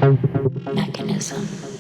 MEKANZM.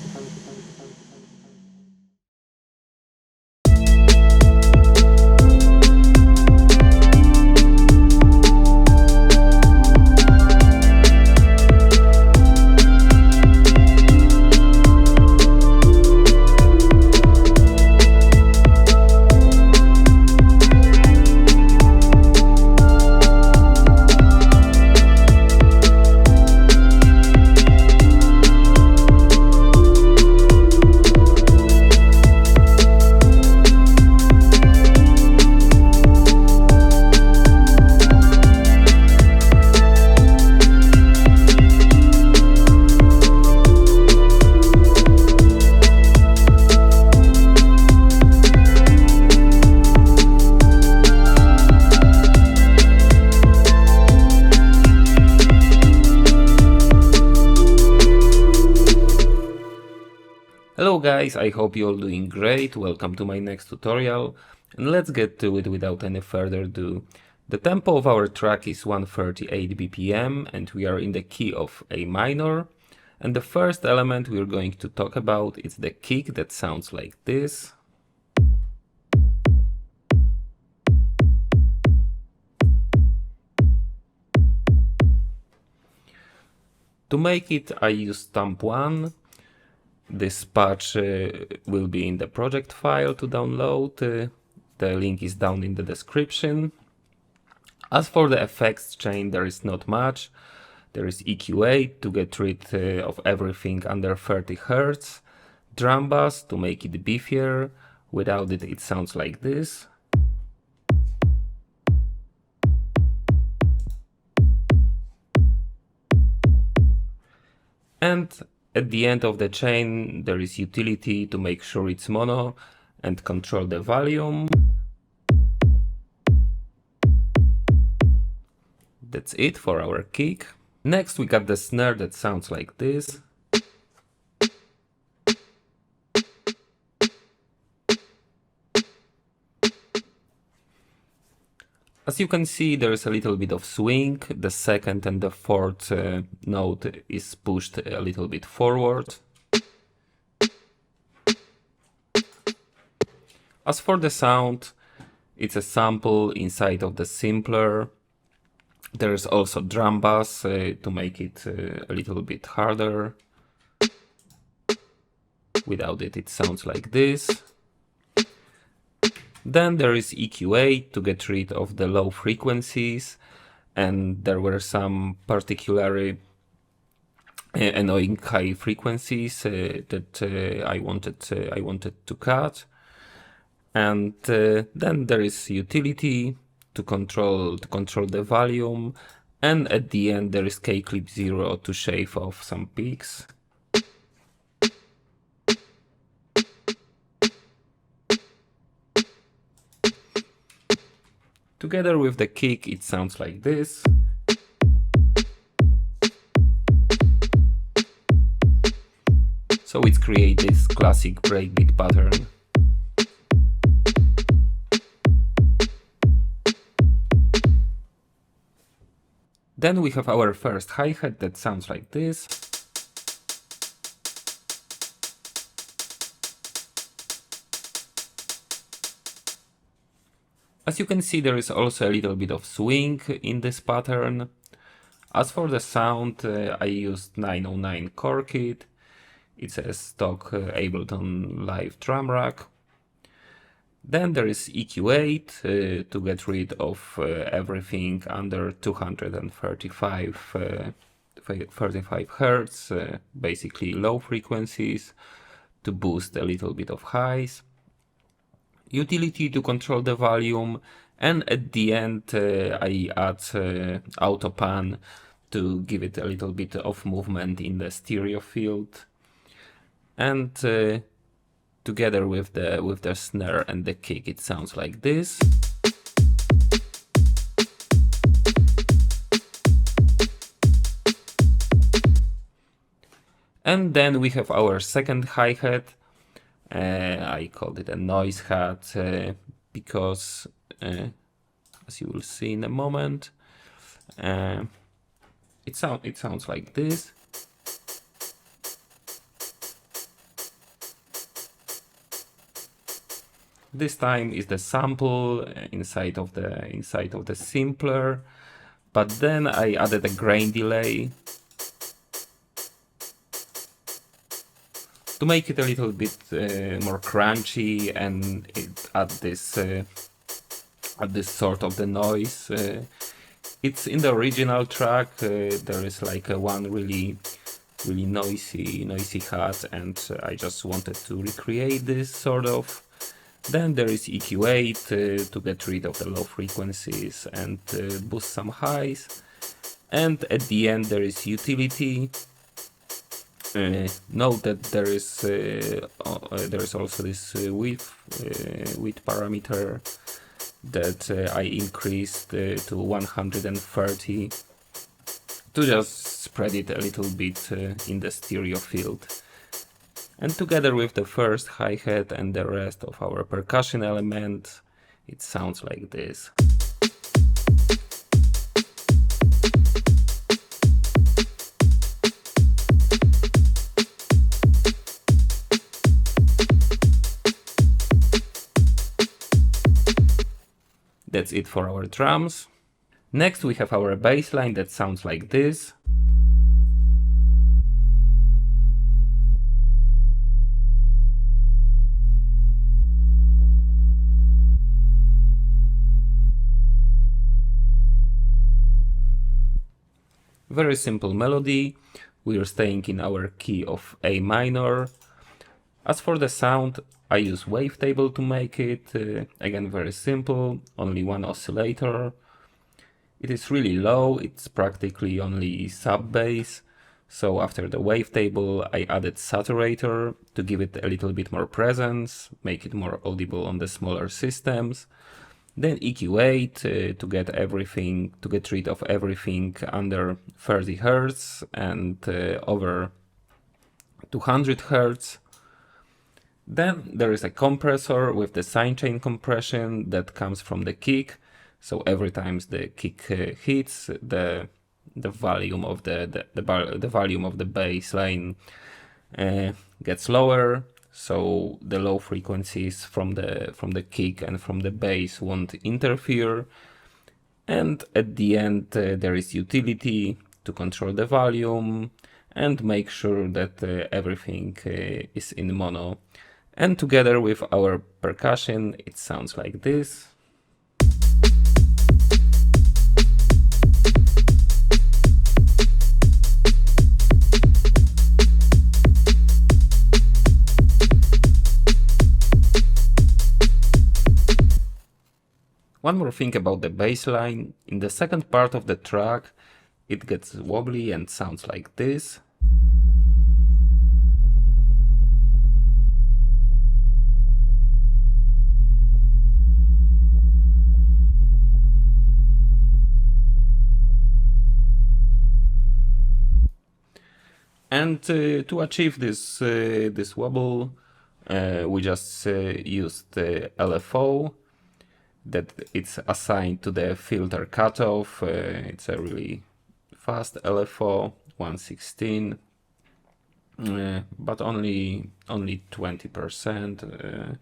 Hello guys, I hope you're all doing great. Welcome to my next tutorial, and let's get to it without any further ado. The tempo of our track is 138 BPM and we are in the key of A minor. And the first element we're going to talk about is the kick that sounds like this. To make it, I use stamp 1. This patch will be in the project file to download. The link is down in the description. As for the effects chain, there is not much. There is EQ8 to get rid of everything under 30 Hz, drum bass to make it beefier. Without it, it sounds like this. And at the end of the chain, there is utility to make sure it's mono and control the volume. That's it for our kick. Next we got the snare that sounds like this. As you can see, there is a little bit of swing. The second and the fourth note is pushed a little bit forward. As for the sound, it's a sample inside of the simpler. There is also drum bass to make it a little bit harder. Without it, it sounds like this. Then there is EQ8 to get rid of the low frequencies, and there were some particularly annoying high frequencies that I wanted to cut. And then there is utility to control the volume, and at the end there is K-clip 0 to shave off some peaks. Together with the kick, it sounds like this. So it creates this classic breakbeat pattern. Then we have our first hi-hat that sounds like this. As you can see, there is also a little bit of swing in this pattern. As for the sound, I used 909 core kit. It's a stock Ableton Live drum rack. Then there is EQ8 to get rid of everything under 235 35 Hz, basically low frequencies, to boost a little bit of highs. Utility to control the volume, and at the end I add auto pan to give it a little bit of movement in the stereo field. And together with the snare and the kick, it sounds like this. And then we have our second hi-hat. I called it a noise hat because, as you will see in a moment, it sounds like this. This time is the sample inside of the simpler, but then I added a grain delay to make it a little bit more crunchy, and it add this sort of the noise. It's in the original track. There is like a one really noisy hat, and I just wanted to recreate this sort of. Then there is EQ8 to get rid of the low frequencies and boost some highs. And at the end there is utility. Note that there is also this width parameter that I increased to 130 to just spread it a little bit in the stereo field. And together with the first hi-hat and the rest of our percussion elements, it sounds like this. That's it for our drums. Next we have our bass line that sounds like this. Very simple melody. We are staying in our key of A minor. As for the sound, I use wavetable to make it. Again, very simple, only one oscillator. It is really low, it's practically only sub-bass. So after the wavetable, I added saturator to give it a little bit more presence, make it more audible on the smaller systems. Then EQ8 to get rid of everything under 30 Hz and over 200 Hz. Then there is a compressor with the sidechain compression that comes from the kick. So every time the kick hits, the volume of the volume of the bass line gets lower. So the low frequencies from the kick and from the bass won't interfere. And at the end there is utility to control the volume and make sure that everything is in mono. And together with our percussion, it sounds like this. One more thing about the bass line. In the second part of the track, it gets wobbly and sounds like this. And to achieve this wobble, we just used the LFO that it's assigned to the filter cutoff. It's a really fast LFO, 116, but only 20%.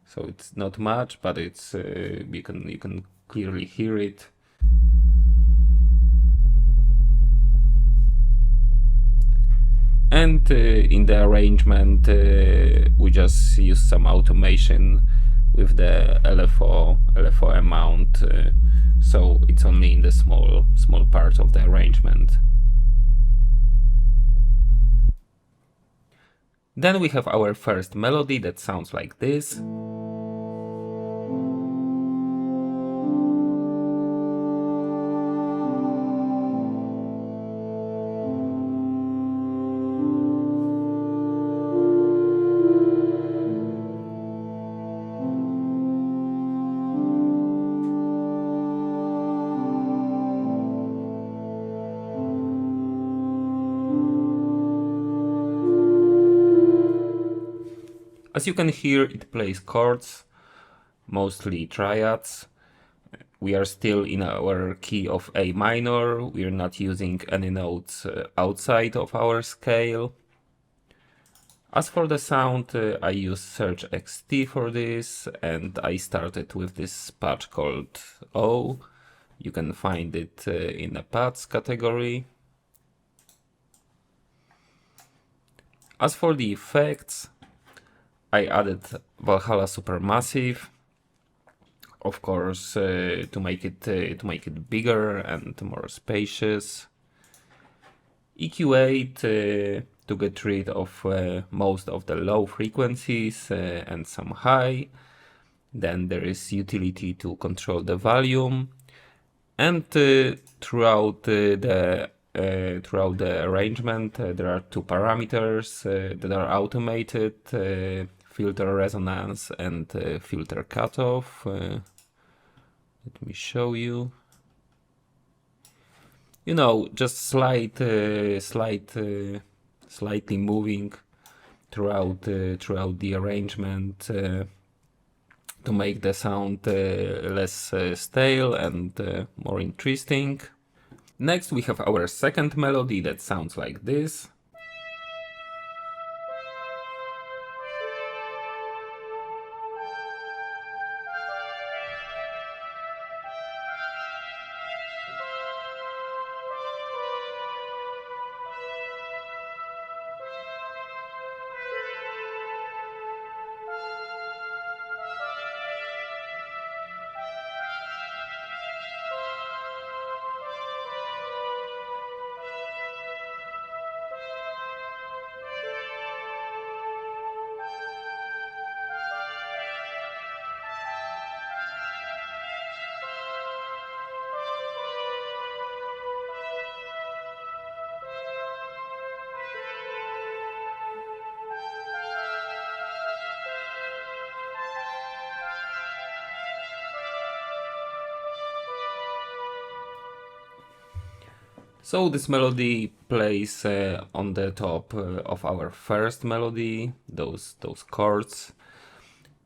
So it's not much, but it's you can clearly hear it. And in the arrangement, we just use some automation with the LFO amount, so it's only in the small part of the arrangement. Then we have our first melody that sounds like this. As you can hear, it plays chords, mostly triads. We are still in our key of A minor. We are not using any notes outside of our scale. As for the sound, I use Search XT for this, and I started with this patch called O. You can find it in the paths category. As for the effects, I added Valhalla Supermassive, of course, to make it bigger and more spacious. EQ8 to get rid of most of the low frequencies and some high. Then there is utility to control the volume, and throughout the arrangement there are two parameters that are automated: filter resonance and filter cutoff. Let me show you. You know, just slightly moving throughout the arrangement to make the sound less stale and more interesting. Next we have our second melody that sounds like this. So this melody plays on the top of our first melody, those chords.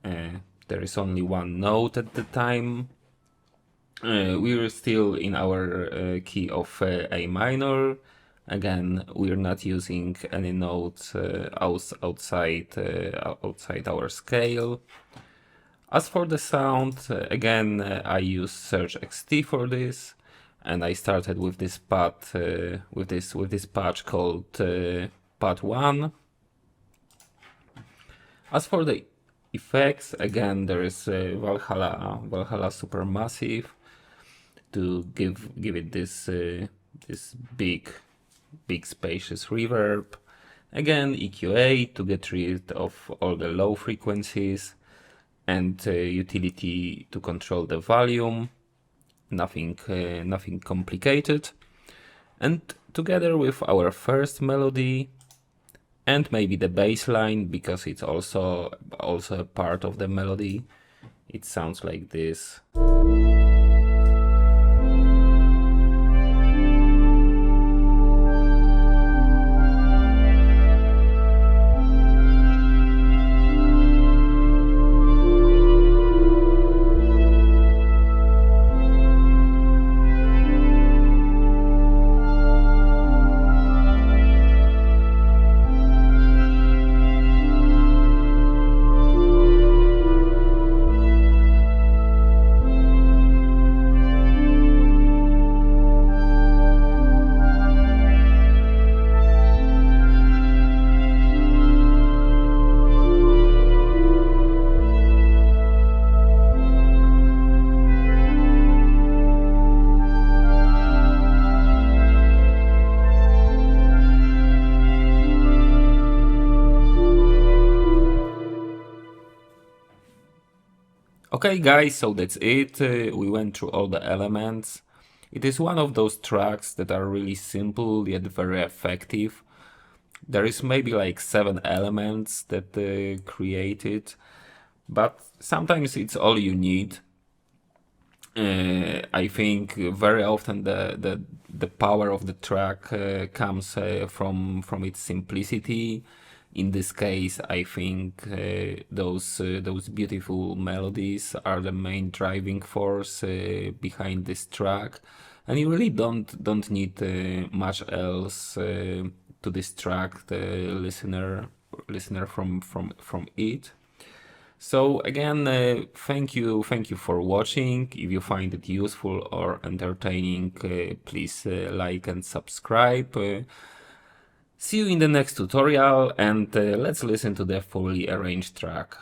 There is only one note at the time. We're still in our key of A minor. Again, we're not using any notes outside our scale. As for the sound, again, I use Search XT for this. And I started with this path, with this patch called Path 1. As for the effects, again there is Valhalla Supermassive to give it this big spacious reverb. Again EQ8 to get rid of all the low frequencies, and utility to control the volume. Nothing complicated. And together with our first melody and maybe the bass line, because it's also a part of the melody, it sounds like this. Okay guys, so that's it. We went through all the elements. It is one of those tracks that are really simple yet very effective. There is maybe like 7 elements that created, but sometimes it's all you need. I think very often the power of the track comes from its simplicity. In this case, I think those beautiful melodies are the main driving force behind this track, and you really don't need much else to distract the listener listener from it. So again, thank you for watching. If you find it useful or entertaining, please like and subscribe. See you in the next tutorial, and let's listen to the fully arranged track.